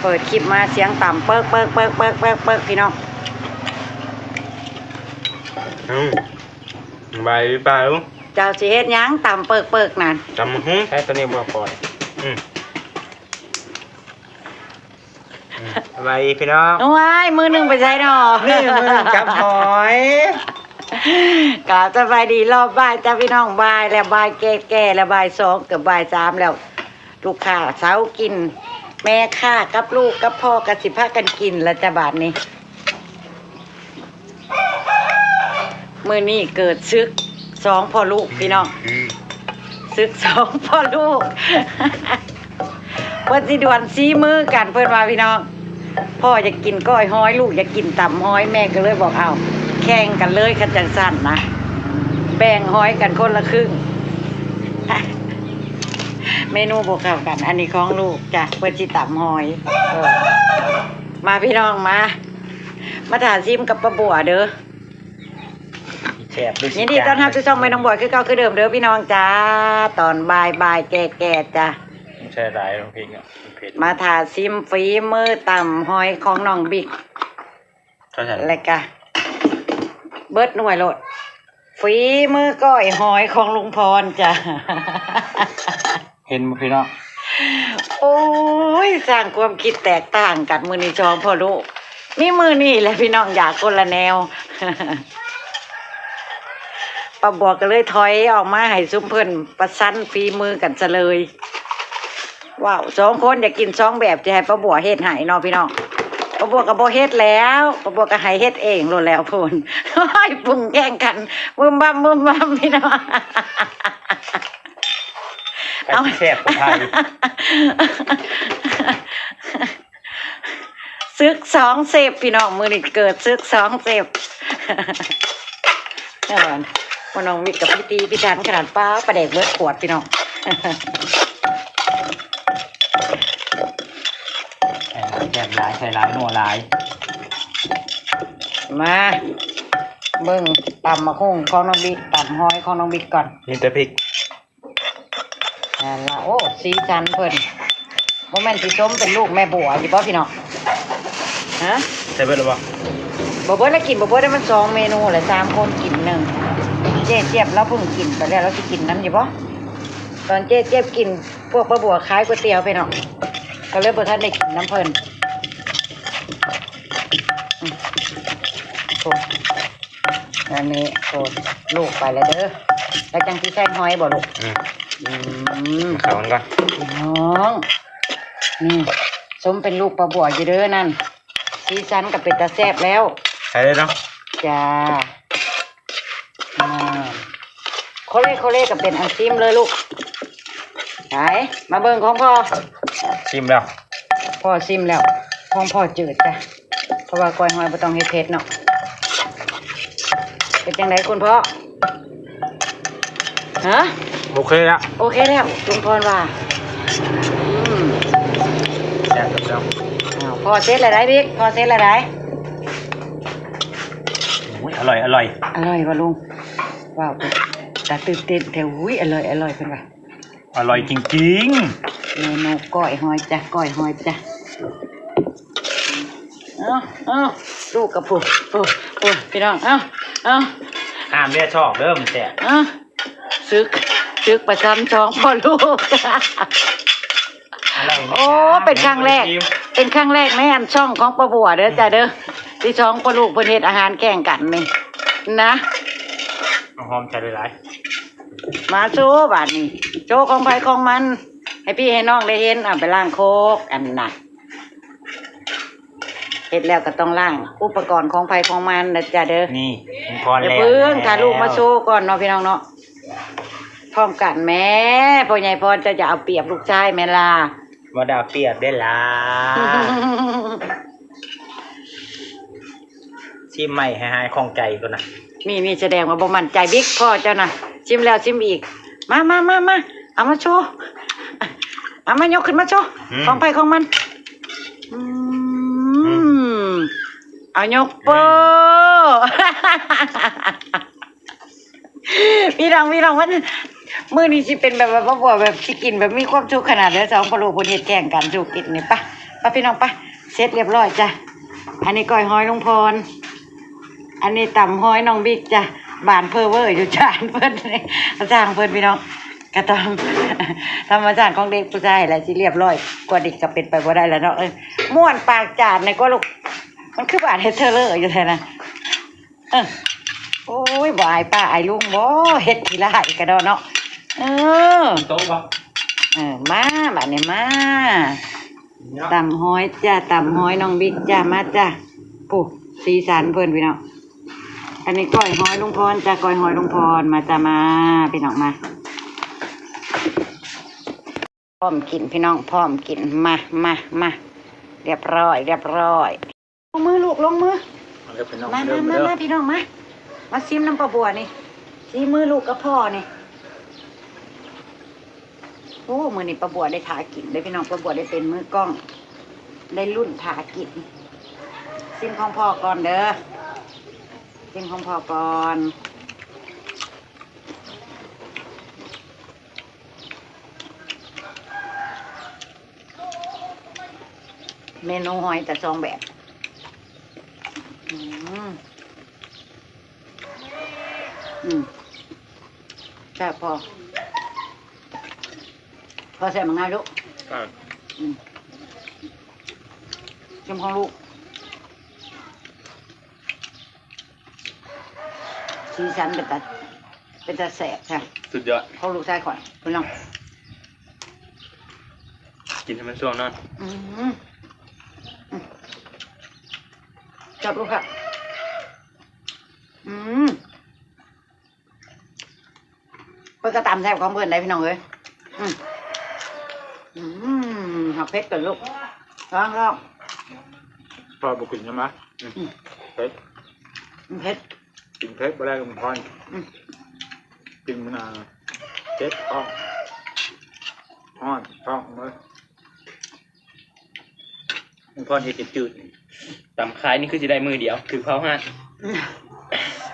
เปิดคลิปมาเสียงต่ำเปิกพี่น้องใบเปล่าเจ้าสิเฮ็ดยังต่ำเปิกนั่นจำหุ้งใช้ตัวนี้บ่ปล่อยใบพี่น้องโอ้ยมือหนึ่งไปใช้ดอกนี่มือจับหอยกาสบายดีรอบบ่ายจ้าพี่น้องบ่ายแล้วบ่ายแก่แล้วบ่าย2กับบ่าย3แล้วลูกค้าเช้ากินแม่ค้ากับลูกกับพ่อกับสิพากันกินแล้วจ้าบาทนี้มื้อนี้เกิดซึก2พ่อลูกพี่น้องซึก2พ่อลูกเพิ่นสิดวลซีมือกันเพิ่นว่าพี่น้องพ่ออยากกินก้อยห้อยลูกอยากกินตำห้อยแม่ก็เลยบอกเอาแข่งกันเลยกันจังสั้นนะแบ่งห้อยกันคนละครึ่งเมนูบวกเข้ากันอันนี้ของลูกจ้ะเพิ่นสิตำห้อยมาพี่น้องมาถ่ายซิมกับป้าบัวเด้อยินดีต้อนรับทุกช่องแม่น้องบัวคือเก่าคือเดิมเด้อพี่น้องจ้าตอนบ่ายแก่จ้ะใช่หลายน้องพริกอ่ะมาถ่ายซิมฝีมือตำห้อยของน้องบิ๊กแล้วก็เบิดหน่วยโลดฝีมือก้อยหอยของลุงพรจ้ะเห็นมั้ยพี่น้องโอ้ยสร้างความคิดแตกต่างกันมือนี้จองพ่อลูกนี่มือนี่แหละพี่น้องอยากคนละแนวป้าบัวก็เลยถอยออกมาให้ซุ้มเพิ่นประชันฝีมือกันซะเลยว้าว2คนอยากกิน2แบบจะให้ป้าบัวเฮ็ดให้เนาะพี่น้องป้าบัวก็บ่เฮ็ดแล้วป้าบัวก็ให้เฮ็ดเองโลดแล้วพุ่นให้ปรุงแข่งกันบึ้มบั้มพี่น้องเอาแซ่บกว่าไทยซึก2เสพพี่น้องมื้อนี้เกิดซึก2เสพแน่นอนพ่อน้องมิกกับพี่ตีพี่ทันขนาดป้าประเด็กเบิดขวดพี่น้องแซ่บหลายใส่หลายนัวหลายมาเบิ่งตำมะฮุ่งของน้องบิ๊กตำห้อยของน้องบิ๊กก่อนนี่แต่พริกแล้วโอ้สีสันเพิ่นบ่แม่นสิส้มเป็นลูกแม่บัวสิบ่พี่น้องฮะใส่เบิดแล้วบ่เบิดแล้วกินบ่เบิดได้มัน2เมนูแหละ3คนกิน1เจ๊เจี๊ยบเราเพิ่งกินไปแล้วเราสิกินน้ำอยู่บ่ตอนเจ๊เจี๊ยบกินพวกป้าบัวขายก๋วยเตี๋ยวพี่น้องก็เลยบ่ทันได้กินน้ำเพิ่นอันนี้โอ้ลูกไปแล้วเด้อแล้วจังสิใส่หอยบ่ลูกข้าวมันก่อนน้องนี่สมเป็นลูกปลาบัวอยู่เด้อนั่นสีสันกับเป็ดตาแซ่บแล้วใส่เลยเนาะจ้าโคเล่กับเป็นอันซิมเลยลูกไหนมาเบิ่งของพ่อซิมแล้วพ่อซิมแล้วของพ่อจืดจ้ะเพราะว่าก้อยหอยบ่ต้องเฮ็ดเผ็ดเนาะเป็นจังไดคุณพ่อฮะโอเคแล้วลุงพรว่าแซ่บแล้วพอเสร็จแล้วได้บิ๊กพอเสร็จแล้วได้อร่อยว่ะลุงว้าวตาตื่นเต้นแถวอร่อยเพิ่นว่าอร่อยจริงๆเมนูก้อยหอยจ้ะเอาลูกกับผู้พี่น้องเอาห้ามเรียกชอบเด้อมันแซ่บซึกประจำช่องพ่อลูกโอ้เป็นครั้งแรกในอันช่องของป้าบัวเด้อจ้ะเด้อที่ช่องป้าลูกเพิ่นเฮ็ดอาหารแข่งกันนี่นะหอมใส่หลายมาโชว์บาดนี้โชว์ของไผของมันให้พี่ให้น้องได้เห็นไปล้างโคกอันน่ะเฮ็ดแล้วก็ต้องล้างอุปกรณ์ของไผของมันนะจ้ะเด้อนี่พอแล้วเพิ่งถ้าลูกมาโชว์ก่อนเนาะพี่น้องเนาะพร้อมกันแม่พ่อใหญ่พรจะเอาเปรียบลูกชายแม่ล่ะบ่ได้เอาเปรียบได้ล่ะชิมใหม่ให้หายคล่องใจก่อนนะมีแสดงว่าบ่มั่นใจบิ๊กพ่อเจ้าน่ะชิมแล้วชิมอีกมาเอามาโชว์เอามายกขึ้นมาโชว์ของไปของมันเอายกโป้พี่น้องมันมื้อนี้สิเป็นแบบว่าบ่แบบสิกินแบบมีความสุขขนาดแล้ว2ปลูกเพิ่นเฮ็ดแข่งกันสู่กินนี่ปะ ป้าพี่น้องปะเสร็จเรียบร้อยจ้ะอันนี้ก้อยหอยลุงพรอันนี้ตำหอยน้องบิ๊กจ้ะบานเพอเวอร์อยู่จานเพิ่นนี่อาจารย์เพิ่นพี่น้องก็ต้อง ธรรมชาติของเด็กผู้ชายแหละที่เรียบร้อยกว่าเด็กก็เป็นไปบ่ได้แล้วเนาะม่วนปากจานในก็ลูกมันคือบาดเฮดเทอร์เลอร์อยู่แท้นะโอ้ยบ่อายป้าอายลุงบ่เฮ็ดทีละหายกระดอเนาะโต๊ะบ่ มาบัดนี้มาตำหอยจ้าตำหอยน้องบิ๊กจ้ามาจ้าปุ๊บสีสันเพิ่นพี่น้องอันนี้ก้อยหอยลุงพรจ้าก้อยหอยลุงพรมาจ้ามาพี่น้องมาพร้อมกินพี่น้องพร้อมกินมาเรียบร้อยลงมือลูกลงมือมาพี่น้องมาซิมน้ำปลาบัวนี่ซีมือลูกกับพ่อนี่โอ้มือนี่ปลาบัวได้ถากินได้พี่น้องปลาบัวได้เป็นมือกล้องได้รุ่นถากินซิมของพ่อก่อนเด้อซิมของพ่อก่อนเมนูหอยแต่ซองแบบใช่พอใส่มังงาลูกชิมของลูกสีสันเป็นตาแสบใช่สุดยอดของลูกใส่ก่อนคุณลองกินให้มันช่วงนั้นจับลูกค่ะเพื่อกระตำแซ่บของเพื่อนได้พี่น้องเลยหักเพชรก่อนลูกลองพอบุกกินใช่ไหมเพชรกินเพชรบ่ได้ก็มันพอนกินมันเพชรท้องเลยมันพอนเห็ดจืดตำคล้ายนี่คือจะได้มือเดียวคือเผาห้า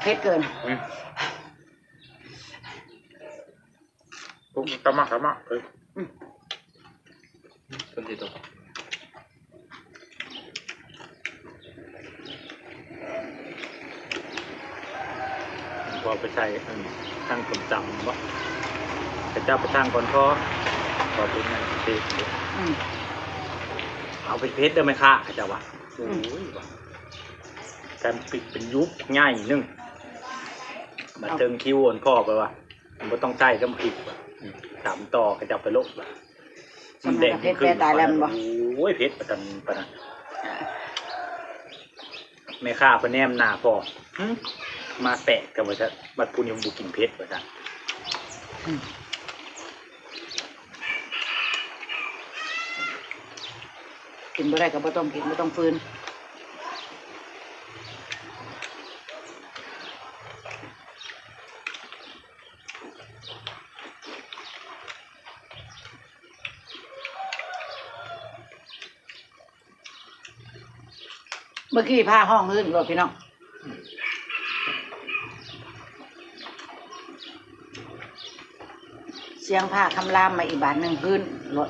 เพชรเกินปุ๊บกระมักเลยต้นที่ตัวพอไปใส่ตั้งคนจำวะแต่เจ้าไปตั้งก่อนพอเป็นไงเพชรเอาไปเพชรได้ไหมคะอาจารย์วะโอ้ยการปิดเป็นยุบง่ายนึงมาเติมคิวอ่อนพ่อไปวะมันก็ต้องใช้ก็ผิดถามต่อกระจับไปโลกมันเด็กขึ้นโอ้ยเพชรประจันไม่ฆ่าพแนมหนาพอมาแตะกับว่าจะบัดพูนิมบุกินเพชรว่าจะกินบ่ได้กับบ่ต้องกินบ่ต้องฟืนเมื่อกี้ผ้าห้องอื่นรถพี่น้องเสียงผ้าคำรามมาอีกบาทหนึ่งพื้นรถ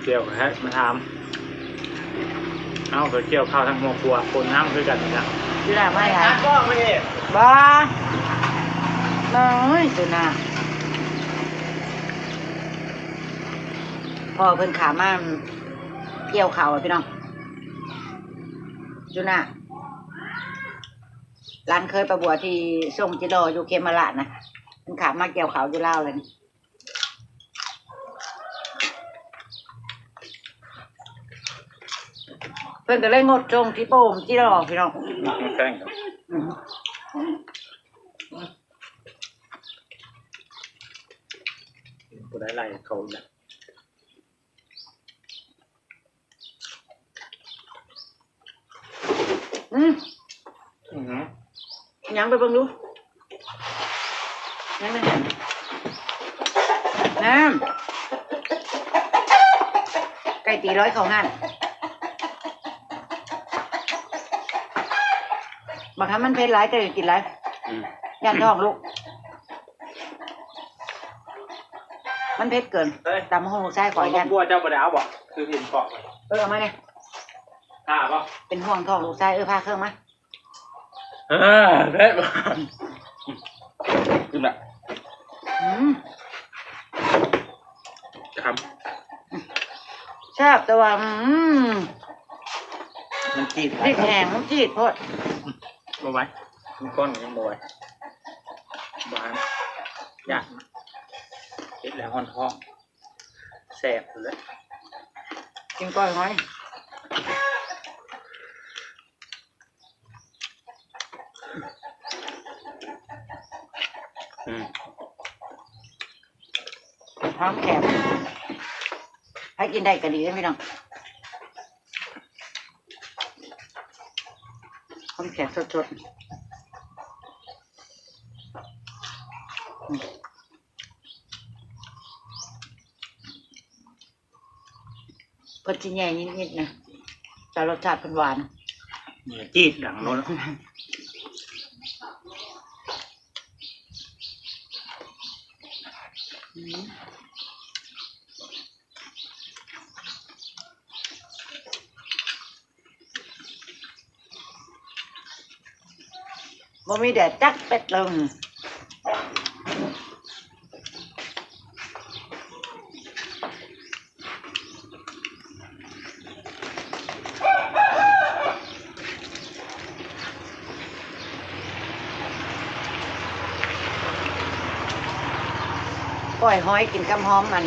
เกี่ยวฮะมาทำเอาเกี่ยวข้าวทั้งหัวครัวคนน้ำคือกันนะจุฬาไม่ค่ะก็ไม่บ้าน้อยจุฬาพอเพิ่นขามาเกี่ยวเขาพี่น้องจุฬาร้านเคยประบัวที่ส่งจิโร่อยู่เคมาลาดนะเพิ่นขามาเกี่ยวเขาอยู่เล่าเลยเพิ่นก็เลยงดจงที่โป่งจิโร่พี่น้องแป้งกูได้ไล่เขาเนี่ยยังไปเบิ่งดูยังไม่เห็นน้ำไก่ตีร้อยเขาหั่นบอกให้มันเผ็ดหลายแต่กินหลายยันท้องลูก มันเผ็ดเกิน เฮ้ย ตำห้องลูกชายข ขอ อย ยั ยั น น บัวเจ้าบ่ได้เอาบ่คือเห็นเกาะมัน เอามาเนี่ย ท่าบ่ เป็นห่วงท้องลูกชายพาเครื่องมา เผ็ดบ่ขึ้นละ อืม จะท แซ่บแต่ว่าำมันจีด พริกแห้งมันจีดโพด บ่ไหวมันก้อนยังบ่ไหวบางยากเผ็ดแล้วห่อนท้องแสบเลย กินก้อยหอย หอมแขมให้กินได้ก็ดีนะพี่น้องหอมแขมสดๆเพิ่นสิแย่นิดๆนะแต่รสชาติเพิ่นหวาน เนี่ยจีดดังโน้น บ่มีแดดจักเป็ดลงก้อยหอยกินกับหอมมัน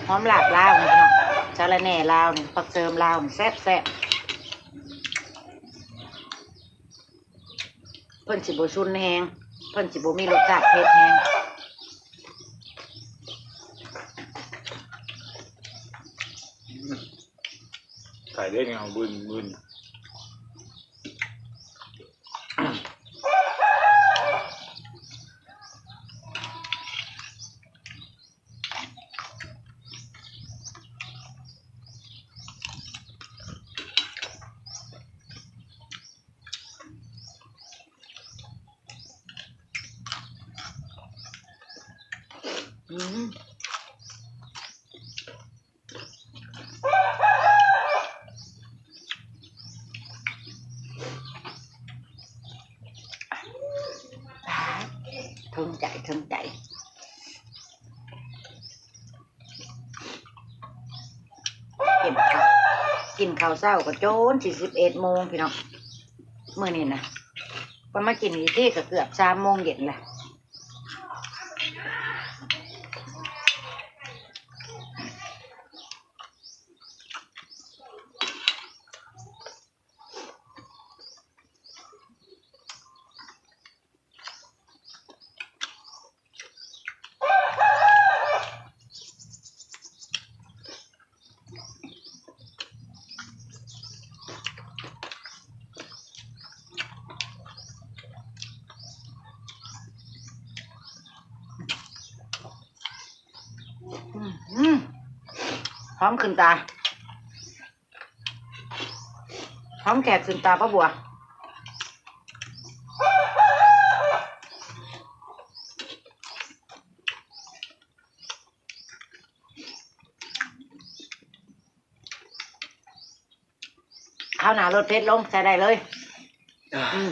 หอมหลาบลาวนี่พี่น้องสาระแหน่ลาวนี่ผักเสริมลาวนี่แซ่บเพิ่นสิบ่ชุนแฮงเพิ่นสิบ่มีรสชาติเผ็ดแฮง ใส่ได้ไงเอาบึนถึงใจถึงใจกินข้าวเช้าก็โจน41 โมงพี่น้องมื้อนี้นะพอมากินอีกทีก็เกือบ3 โมงเย็นแหละหอมขึ้นตาหอมแขกขึ้นตาป้าบัวข้าวหนารสเพชรลงใส่ได้เลยอืม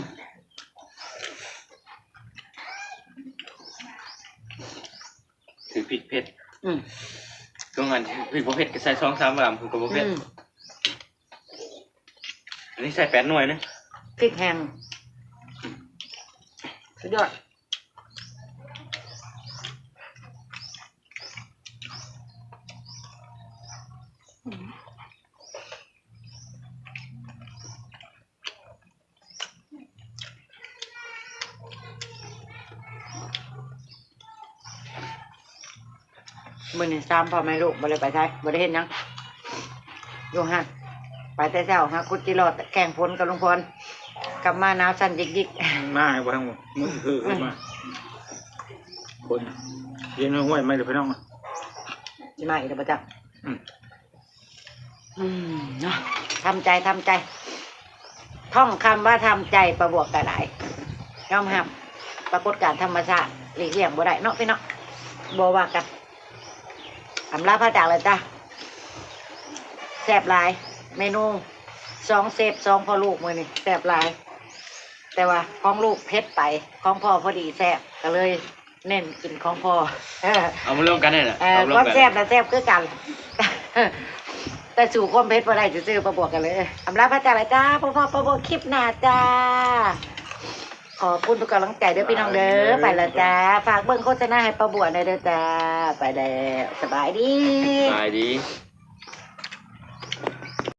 ถือพริกเผ็ด อืม ช่วงนั้นพริกบ่เผ็ดก็ใส่2-3 กรัมคือก็บ่เผ็ด อืม อันนี้ใส่8 หน่วยนะ พริกแห้งสุดยอดมื้อนี้3พ่อแม่ลูกบ่ได้ไปไสบ่ได้เฮ็ดหยังอยู่หั่นไปแต่เช้าหาคุดจิรอดแกงฝนกับลุงพรกลับมาหนาวสั่นยิก มาให้บ่ทั้งหมดมือคือขึ้นมาคนเย็นห้วยไม่เลยพี่น้อง ๆสิมาอีกแล้วบ่จ๊ะ อืม เนาะทำใจท่องคำว่าทำใจประบวกกระไดยอมรับปรากฏการณ์ธรรมชาติหลีกเลี่ยงบ่ได้เนาะพี่เนาะบ่ว่ากัน ำลาพระจากเลยจ้ะแซ่บหลาย เมนู2 เซฟ2พ่อลูกมื้อนี้แซ่บหลาย แต่ว่าของลูกเผ็ดไปของพ่อพอดีแซ่บก็เลย เน้นกินของพ่อ เอามารวมกันได้น่ะ ค รว วาม มกัน แซ่บนะแซ่บคือกัน แต่สู่ความเผ็ดบ่ได้จะซื้อมาบวกกันเลยอำลาพระจากเลยจ้าพ่อประบวกคลิปหน้าจ้า ขอบคุณทุกกำลังใจเด้อพี่น้องเด้อไปแล้วจ้า ฝากเบิ่งโฆษณาให้ประบวกหน่อยเด้อจ้า ไปแล้วสบายดี สบายดี